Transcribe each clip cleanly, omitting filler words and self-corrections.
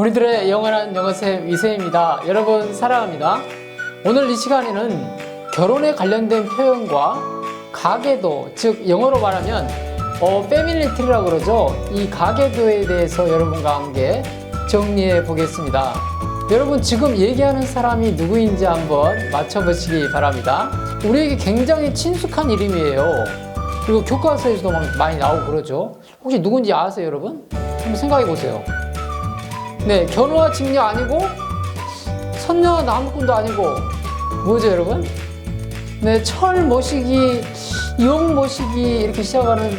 우리들의 영원한 영어쌤 이세입니다. 여러분 사랑합니다. 오늘 이 시간에는 결혼에 관련된 표현과 가계도, 즉 영어로 말하면 패밀리 트리라고 그러죠. 이 가계도에 대해서 여러분과 함께 정리해 보겠습니다. 여러분 지금 얘기하는 사람이 누구인지 한번 맞춰보시기 바랍니다. 우리에게 굉장히 친숙한 이름이에요. 그리고 교과서에서도 많이 나오고 그러죠. 혹시 누군지 아세요, 여러분? 한번 생각해 보세요. 네, 견우와 직녀 아니고 선녀와 나무꾼도 아니고 뭐죠, 여러분? 네, 철 모시기, 영 모시기 이렇게 시작하는,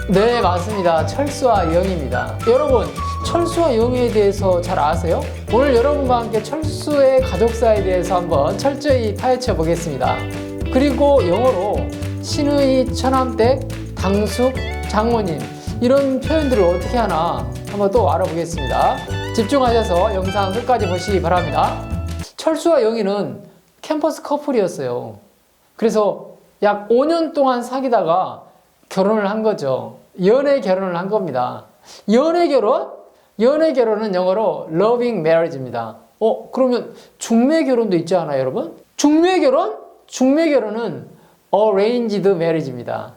네, 맞습니다. 철수와 영입니다. 여러분, 철수와 영에 대해서 잘 아세요? 오늘 여러분과 함께 철수의 가족사에 대해서 한번 철저히 파헤쳐 보겠습니다. 그리고 영어로 신의, 처남댁, 당숙, 장모님 이런 표현들을 어떻게 하나 한번 또 알아보겠습니다. 집중하셔서 영상 끝까지 보시기 바랍니다. 철수와 영희는 캠퍼스 커플이었어요. 그래서 약 5년 동안 사귀다가 결혼을 한 거죠. 연애 결혼을 한 겁니다. 연애 결혼은 영어로 loving marriage입니다. 그러면 중매 결혼도 있지 않아요, 여러분? 중매 결혼은 arranged marriage입니다.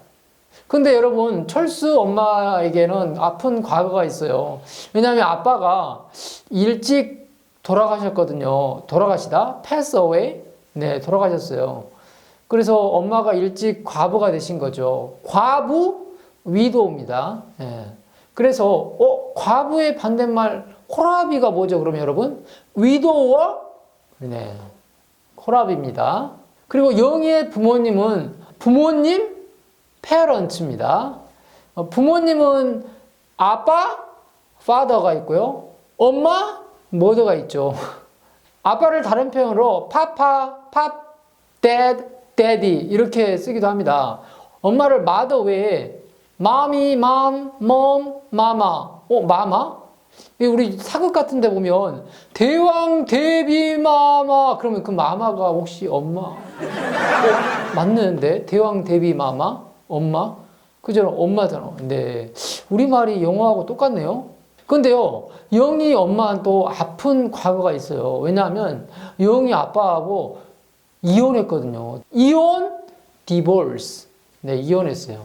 근데 여러분, 철수 엄마에게는 아픈 과거가 있어요. 왜냐하면 아빠가 일찍 돌아가셨거든요. 돌아가시다 pass away, 네, 돌아가셨어요. 그래서 엄마가 일찍 과부가 되신 거죠. 과부, 위도우입니다. 네. 그래서 과부의 반대말 호라비가 뭐죠, 그러면 여러분? 위도우와, 네, 호라비입니다. 그리고 영희의 부모님은 부모님, parents입니다. 부모님은 아빠, father가 있고요. 엄마, mother가 있죠. 아빠를 다른 표현으로 papa, pop, dad, daddy 이렇게 쓰기도 합니다. 엄마를 mother 외에 mommy, mom, mom, mama. mama? 우리 사극 같은 데 보면 대왕, 대비, 마마 그러면 그 마마가 혹시 엄마? 맞는데? 대왕, 대비, 마마? 엄마? 그죠? 엄마잖아. 근데 우리말이 영어하고 똑같네요. 근데요, 영희 엄마는 또 아픈 과거가 있어요. 왜냐하면 영희 아빠하고 이혼했거든요. 이혼, divorce. 네, 이혼했어요.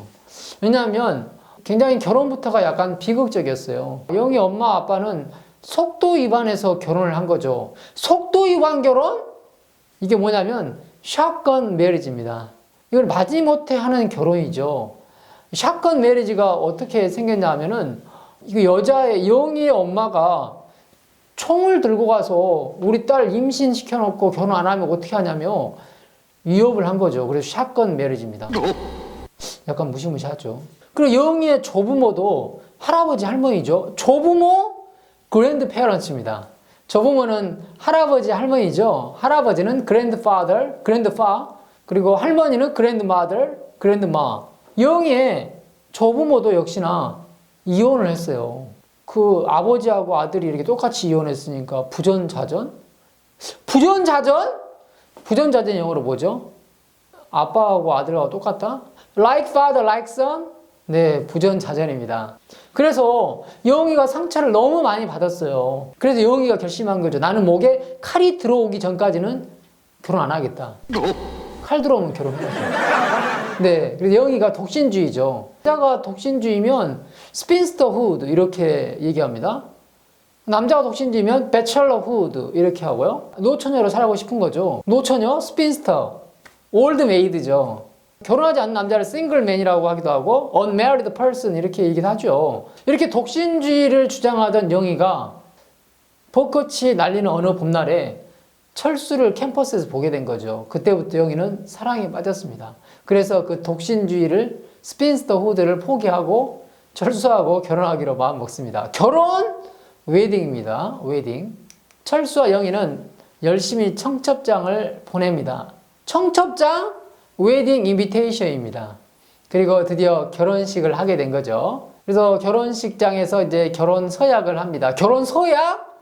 왜냐하면 굉장히 결혼부터가 약간 비극적이었어요. 영희 엄마 아빠는 속도 위반해서 결혼을 한 거죠. 속도 위반 결혼? 이게 뭐냐면 샷건 메리지입니다. 이걸 마지못해 하는 결혼이죠. 샷건 메리지가 어떻게 생겼냐 하면은 이거 여자의 영희의 엄마가 총을 들고 가서 우리 딸 임신시켜 놓고 결혼 안 하면 어떻게 하냐며 위협을 한 거죠. 그래서 샷건 메리지입니다. 약간 무시무시하죠. 그리고 영희의 조부모도 할아버지 할머니죠. 조부모 그랜드 페어런츠입니다. 조부모는 할아버지 할머니죠. 할아버지는 grandfather, grandpa, 그리고 할머니는 grandmother, grandma. 영희의 조부모도 역시나 이혼을 했어요. 그 아버지하고 아들이 이렇게 똑같이 이혼했으니까 부전자전? 부전자전 영어로 뭐죠? 아빠하고 아들하고 똑같다? Like father, like son? 네, 부전자전입니다. 그래서 영희가 상처를 너무 많이 받았어요. 그래서 영희가 결심한 거죠. 나는 목에 칼이 들어오기 전까지는 결혼 안 하겠다. 칼 들어오면 결혼해야죠. 네, 그래서 영희가 독신주의죠. 여자가 독신주의면 spinsterhood 이렇게 얘기합니다. 남자가 독신주의면 bachelorhood 이렇게 하고요. 노처녀로 살고 싶은 거죠. 노처녀, spinster, old maid죠. 결혼하지 않은 남자를 싱글맨이라고 하기도 하고 unmarried person 이렇게 얘기도 하죠. 이렇게 독신주의를 주장하던 영희가 벚꽃이 날리는 어느 봄날에 철수를 캠퍼스에서 보게 된 거죠. 그때부터 영희는 사랑에 빠졌습니다. 그래서 그 독신주의를 스핀스터 후드를 포기하고 철수하고 결혼하기로 마음먹습니다. 결혼 웨딩입니다. 웨딩. 철수와 영희는 열심히 청첩장을 보냅니다. 청첩장 웨딩 인비테이션입니다. 그리고 드디어 결혼식을 하게 된 거죠. 그래서 결혼식장에서 이제 결혼 서약을 합니다. 결혼 서약,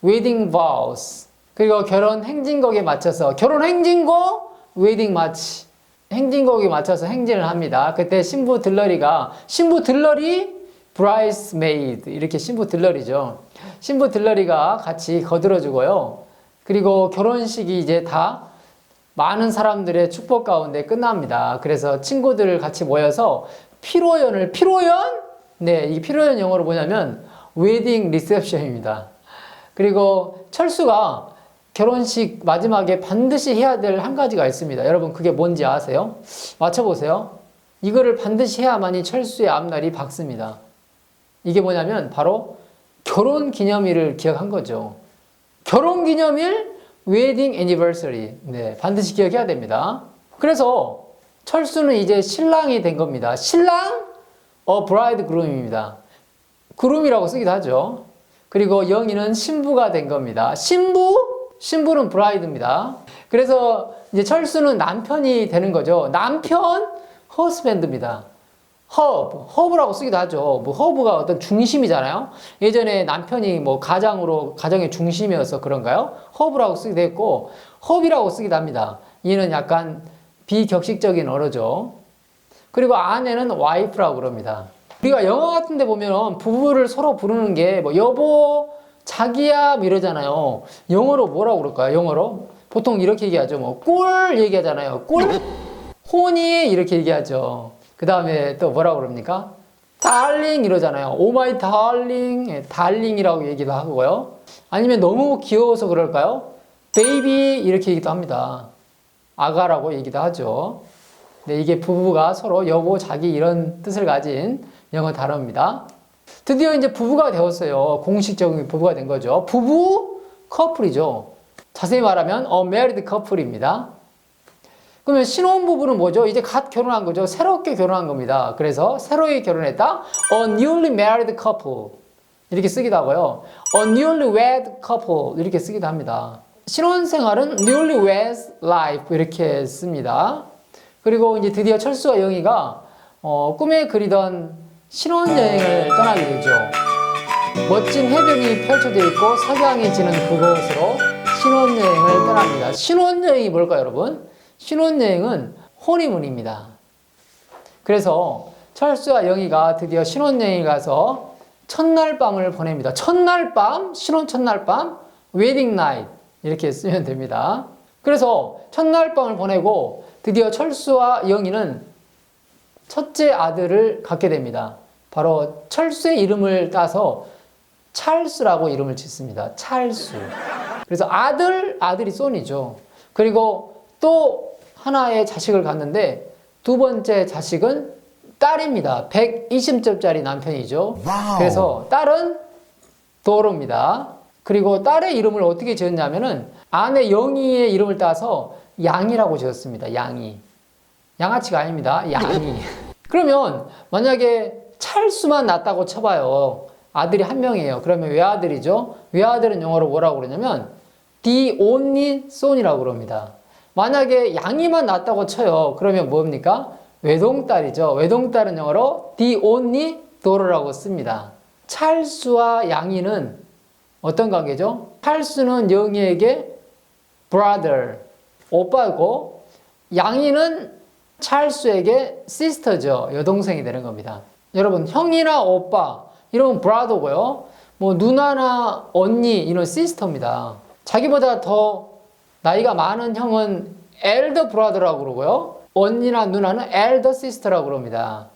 웨딩 vows. 그리고 결혼 행진곡에 맞춰서 결혼 행진곡, 웨딩 마치. 행진곡에 맞춰서 행진을 합니다. 그때 신부 들러리 bridesmaid 이렇게 신부 들러리죠. 신부 들러리가 같이 거들어주고요. 그리고 결혼식이 이제 다 많은 사람들의 축복 가운데 끝납니다. 그래서 친구들 같이 모여서 피로연? 네, 이 피로연 영어로 뭐냐면 웨딩 리셉션입니다. 그리고 철수가 결혼식 마지막에 반드시 해야 될 한 가지가 있습니다. 여러분 그게 뭔지 아세요? 맞춰보세요. 이거를 반드시 해야만이 철수의 앞날이 밝습니다. 이게 뭐냐면 바로 결혼기념일을 기억한 거죠. 결혼기념일 웨딩 애니버서리. 네, 반드시 기억해야 됩니다. 그래서 철수는 이제 신랑이 된 겁니다. 신랑, 브라이드 그룸입니다. 그룸이라고 쓰기도 하죠. 그리고 영희는 신부가 된 겁니다. 신부는 브라이드입니다. 그래서 이제 철수는 남편이 되는 거죠. 남편, 허스밴드입니다. 허브라고 쓰기도 하죠. 뭐 허브가 어떤 중심이잖아요. 예전에 남편이 뭐 가정의 중심이어서 그런가요? 허브라고 쓰기도 했고, 허비라고 쓰기도 합니다. 이는 약간 비격식적인 언어죠. 그리고 아내는 와이프라고 그럽니다. 우리가 영화 같은 데 보면 부부를 서로 부르는 게 뭐 여보, 자기야 뭐 이러잖아요. 영어로 뭐라고 그럴까요? 영어로? 보통 이렇게 얘기하죠. 뭐 꿀 얘기하잖아요. 꿀? 호니 이렇게 얘기하죠. 그 다음에 또 뭐라고 그럽니까? 달링 이러잖아요. 오 마이 달링, 달링이라고 얘기도 하고요. 아니면 너무 귀여워서 그럴까요? 베이비 이렇게 얘기도 합니다. 아가라고 얘기도 하죠. 네, 이게 부부가 서로 여보, 자기 이런 뜻을 가진 영어 단어입니다. 드디어 이제 부부가 되었어요. 공식적인 부부가 된 거죠. 부부 커플이죠. 자세히 말하면 married couple입니다. 그러면 신혼부부는 뭐죠? 이제 갓 결혼한 거죠. 새롭게 결혼한 겁니다. 그래서 새로이 결혼했다. A newly married couple 이렇게 쓰기도 하고요. A newlywed couple 이렇게 쓰기도 합니다. 신혼생활은 newlywed life 이렇게 씁니다. 그리고 이제 드디어 철수와 영희가 꿈에 그리던 신혼여행을 떠나게 되죠. 멋진 해변이 펼쳐져 있고 석양이 지는 그곳으로 신혼여행을 떠납니다. 신혼여행이 뭘까요, 여러분? 신혼여행은 호니문입니다. 그래서 철수와 영희가 드디어 신혼여행에 가서 첫날 밤을 보냅니다. 첫날 밤, 신혼 첫날 밤, 웨딩 나잇 이렇게 쓰면 됩니다. 그래서 첫날 밤을 보내고 드디어 철수와 영희는 첫째 아들을 갖게 됩니다. 바로 철수의 이름을 따서 찰스라고 이름을 짓습니다. 찰스. 그래서 아들이 손이죠. 그리고 또 하나의 자식을 갖는데 두 번째 자식은 딸입니다. 120점짜리 남편이죠. 와우. 그래서 딸은 도로입니다. 그리고 딸의 이름을 어떻게 지었냐면은 아내 영희의 이름을 따서 양이라고 지었습니다. 양이. 양아치가 아닙니다. 양이. 그러면 만약에 찰수만 낳았다고 쳐봐요. 아들이 한 명이에요. 그러면 외아들이죠. 외아들은 영어로 뭐라고 그러냐면 the only son이라고 그럽니다. 만약에 양이만 낳았다고 쳐요. 그러면 뭡니까? 외동딸이죠. 외동딸은 영어로 the only daughter라고 씁니다. 찰수와 양이는 어떤 관계죠? 찰수는 영희에게 brother, 오빠고, 양이는 찰수에게 sister죠. 여동생이 되는 겁니다. 여러분, 형이나 오빠, 이런 brother고요. 뭐 누나나 언니, 이런 sister입니다. 자기보다 더 나이가 많은 형은 elder brother라고 그러고요. 언니나 누나는 elder sister라고 그럽니다.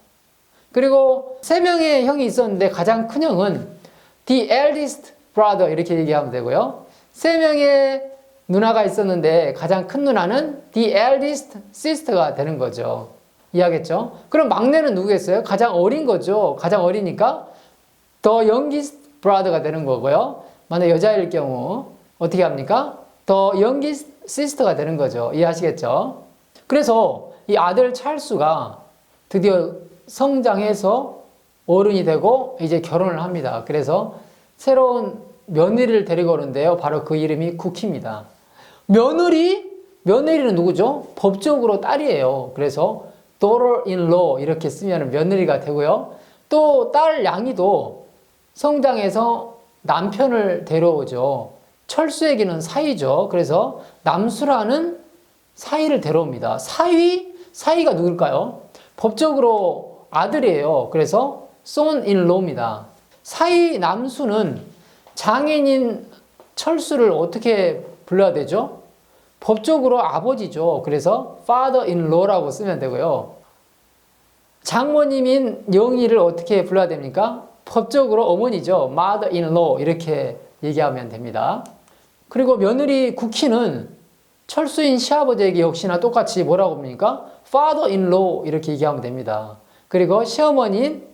그리고 세 명의 형이 있었는데 가장 큰 형은 the eldest brother 이렇게 얘기하면 되고요. 세 명의 누나가 있었는데 가장 큰 누나는 the eldest sister가 되는 거죠. 이해하겠죠? 그럼 막내는 누구겠어요? 가장 어린 거죠. 가장 어리니까 the youngest brother가 되는 거고요. 만약 여자일 경우 어떻게 합니까? the youngest sister가 되는 거죠. 이해하시겠죠? 그래서 이 아들 찰수가 드디어 성장해서 어른이 되고 이제 결혼을 합니다. 그래서 새로운 며느리를 데리고 오는데요. 바로 그 이름이 쿠키입니다. 며느리는 누구죠? 법적으로 딸이에요. 그래서 daughter-in-law 이렇게 쓰면 며느리가 되고요. 또 딸 양이도 성장해서 남편을 데려오죠. 철수에게는 사위죠. 그래서 남수라는 사위를 데려옵니다. 사위가 누굴까요? 법적으로 아들이에요. 그래서 son-in-law입니다. 사위 남수는 장인인 철수를 어떻게 불러야 되죠? 법적으로 아버지죠. 그래서 father-in-law라고 쓰면 되고요. 장모님인 영희를 어떻게 불러야 됩니까? 법적으로 어머니죠. mother-in-law 이렇게 얘기하면 됩니다. 그리고 며느리 국희는 철수인 시아버지에게 역시나 똑같이 뭐라고 합니까? father-in-law 이렇게 얘기하면 됩니다. 그리고 시어머니인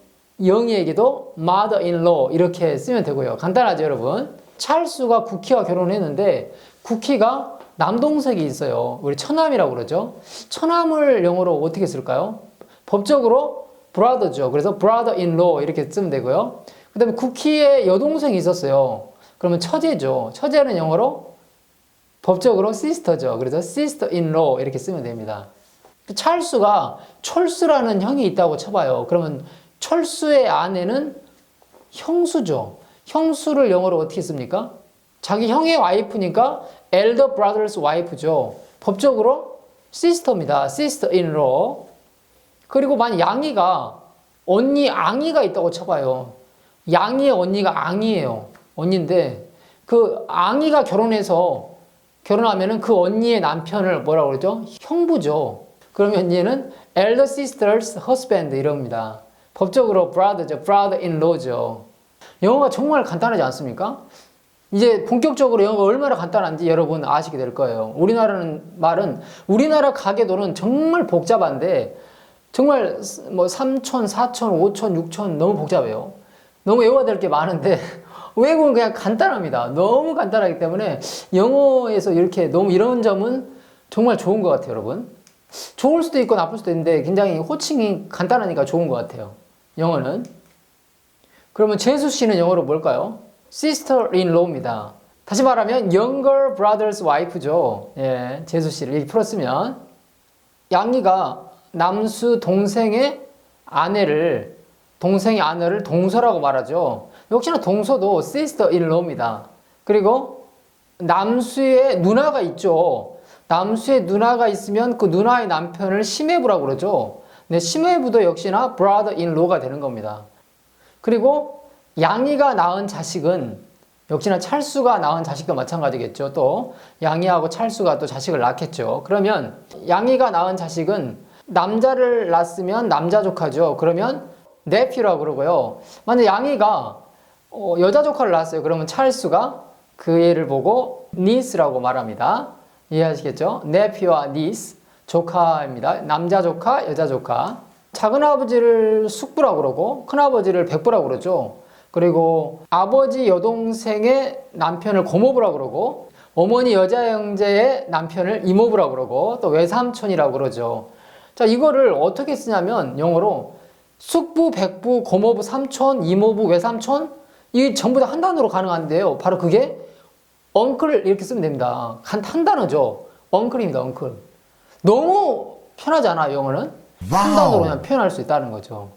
영희에게도 mother-in-law 이렇게 쓰면 되고요. 간단하죠, 여러분? 찰수가 국희와 결혼했는데 국희가 남동생이 있어요. 우리 처남이라고 그러죠. 처남을 영어로 어떻게 쓸까요? 법적으로 brother죠. 그래서 brother-in-law 이렇게 쓰면 되고요. 그 다음에 국희의 여동생이 있었어요. 그러면 처제죠. 처제는 영어로 법적으로 sister죠. 그래서 sister-in-law 이렇게 쓰면 됩니다. 찰수가 철수라는 형이 있다고 쳐봐요. 그러면 철수의 아내는 형수죠. 형수를 영어로 어떻게 씁니까? 자기 형의 와이프니까 elder brother's wife죠. 법적으로 sister입니다. sister-in-law. 그리고 만약 양이가 언니 앙이가 있다고 쳐봐요. 양이의 언니가 앙이에요. 언니인데 그 앙이가 결혼하면은 그 언니의 남편을 뭐라고 그러죠? 형부죠. 그러면 얘는 elder sister's husband 이럽니다. 법적으로 brother죠. brother-in-law죠. 영어가 정말 간단하지 않습니까? 이제 본격적으로 영어가 얼마나 간단한지 여러분 아시게 될 거예요. 우리나라 가계도는 정말 복잡한데 정말 뭐 3천, 4천, 5천, 6천 너무 복잡해요. 너무 외워야 될 게 많은데 외국은 그냥 간단합니다. 너무 간단하기 때문에 영어에서 이렇게 너무 이런 점은 정말 좋은 것 같아요, 여러분. 좋을 수도 있고 나쁠 수도 있는데 굉장히 호칭이 간단하니까 좋은 것 같아요. 영어는. 그러면 재수 씨는 영어로 뭘까요? sister-in-law입니다. 다시 말하면 younger brother's wife죠. 예, 재수 씨를 이렇게 풀었으면 양이가 남수 동생의 아내를 동서라고 말하죠. 역시나 동서도 sister-in-law입니다. 그리고 남수의 누나가 있죠. 남수의 누나가 있으면 그 누나의 남편을 시매부라고 그러죠. 네, 시매부도 역시나 brother-in-law가 되는 겁니다. 그리고 양이가 낳은 자식은 역시나 찰수가 낳은 자식도 마찬가지겠죠. 또 양이하고 찰수가 또 자식을 낳겠죠. 그러면 양이가 낳은 자식은 남자를 낳았으면 남자 조카죠. 그러면 네피라고 그러고요. 만약 양이가 여자 조카를 낳았어요. 그러면 찰수가 그 애를 보고 니스라고 말합니다. 이해하시겠죠? 네피와 니스 조카입니다. 남자 조카, 여자 조카. 작은아버지를 숙부라고 그러고 큰아버지를 백부라고 그러죠. 그리고 아버지 여동생의 남편을 고모부라고 그러고 어머니 여자 형제의 남편을 이모부라고 그러고 또 외삼촌이라고 그러죠. 자, 이거를 어떻게 쓰냐면 영어로 숙부, 백부, 고모부, 삼촌, 이모부, 외삼촌 이 전부 다 한 단어로 가능한데요. 바로 그게 uncle 이렇게 쓰면 됩니다. 한 단어죠. uncle입니다. uncle. 너무 편하지 않아요, 영어는? 한 단어로 그냥 표현할 수 있다는 거죠.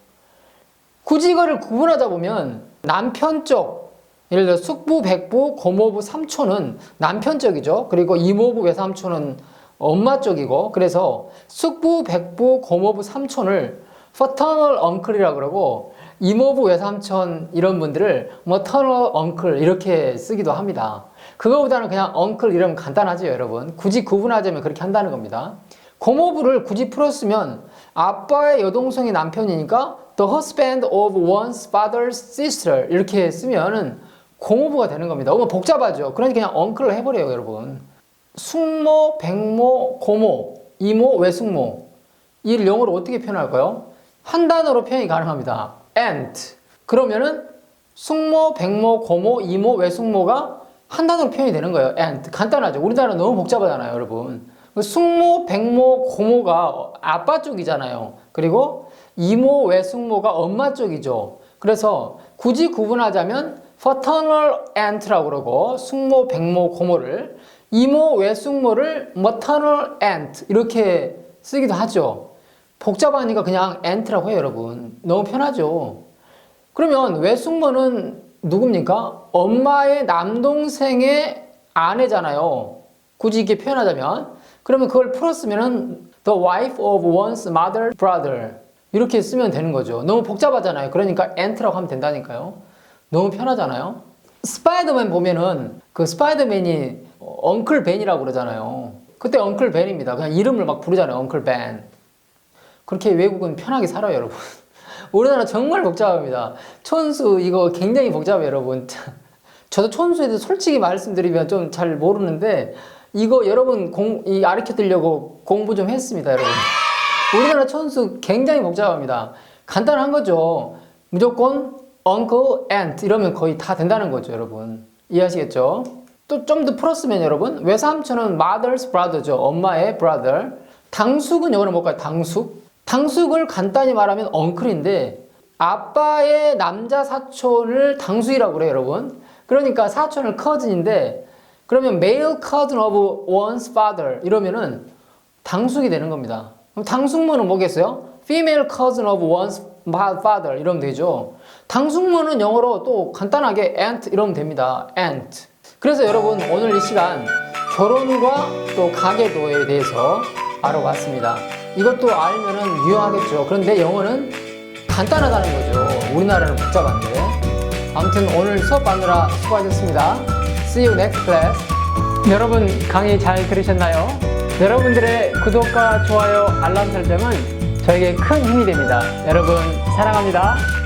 굳이 이거를 구분하자 보면 남편 쪽, 예를 들어 숙부, 백부, 고모부, 삼촌은 남편 쪽이죠. 그리고 이모부, 외삼촌은 엄마 쪽이고 그래서 숙부, 백부, 고모부, 삼촌을 paternal uncle이라고 그러고 이모부, 외삼촌 이런 분들을 maternal uncle 이렇게 쓰기도 합니다. 그거보다는 그냥 uncle 이러면 간단하죠, 여러분. 굳이 구분하자면 그렇게 한다는 겁니다. 고모부를 굳이 풀었으면 아빠의 여동생의 남편이니까 the husband of one's father's sister 이렇게 쓰면은 고모부가 되는 겁니다. 너무 복잡하죠. 그러니까 그냥 uncle를 해버려요, 여러분. 숙모, 백모, 고모, 이모, 외숙모 이를 영어로 어떻게 표현할까요? 한 단어로 표현이 가능합니다. aunt. 그러면은 숙모, 백모, 고모, 이모, 외숙모가 한 단어로 표현이 되는 거예요. aunt. 간단하죠. 우리나라 너무 복잡하잖아요, 여러분. 숙모, 백모, 고모가 아빠 쪽이잖아요. 그리고 이모, 외숙모가 엄마 쪽이죠. 그래서 굳이 구분하자면 paternal aunt라고 그러고 숙모, 백모, 고모를 이모, 외숙모를 maternal aunt 이렇게 쓰기도 하죠. 복잡하니까 그냥 aunt라고 해요, 여러분. 너무 편하죠. 그러면 외숙모는 누굽니까? 엄마의 남동생의 아내잖아요. 굳이 이렇게 표현하자면 그러면 그걸 풀었으면은 the wife of one's mother brother 이렇게 쓰면 되는 거죠. 너무 복잡하잖아요. 그러니까 aunt라고 하면 된다니까요. 너무 편하잖아요. 스파이더맨 보면은 그 스파이더맨이 엉클 벤이라고 그러잖아요. 그때 엉클 벤입니다. 그냥 이름을 막 부르잖아요. 엉클 벤. 그렇게 외국은 편하게 살아요, 여러분. 우리나라 정말 복잡합니다. 촌수 이거 굉장히 복잡해요, 여러분. 저도 촌수에 대해서 솔직히 말씀드리면 좀 잘 모르는데 이거 여러분 가르쳐 드리려고 공부 좀 했습니다, 여러분. 우리나라 촌수 굉장히 복잡합니다. 간단한 거죠. 무조건 uncle, aunt 이러면 거의 다 된다는 거죠, 여러분. 이해하시겠죠? 또 좀 더 풀었으면 여러분, 외삼촌은 mother's brother죠. 엄마의 brother. 당숙은 영어로 뭘까요? 당숙. 당숙을 간단히 말하면 uncle인데 아빠의 남자 사촌을 당숙이라고 그래요, 여러분. 그러니까 사촌을 cousin인데 그러면 male cousin of one's father 이러면은 당숙이 되는 겁니다. 그럼 당숙모는 뭐겠어요? female cousin of one's father 이러면 되죠. 당숙모는 영어로 또 간단하게 aunt 이러면 됩니다. aunt. 그래서 여러분 오늘 이 시간 결혼과 또 가계도에 대해서 알아봤습니다. 이것도 알면은 유용하겠죠. 그런데 영어는 간단하다는 거죠. 우리나라는 복잡한데. 아무튼 오늘 수업 받느라 수고하셨습니다. See you next class. 여러분 강의 잘 들으셨나요? 여러분들의 구독과 좋아요, 알람 설정은 저에게 큰 힘이 됩니다. 여러분 사랑합니다.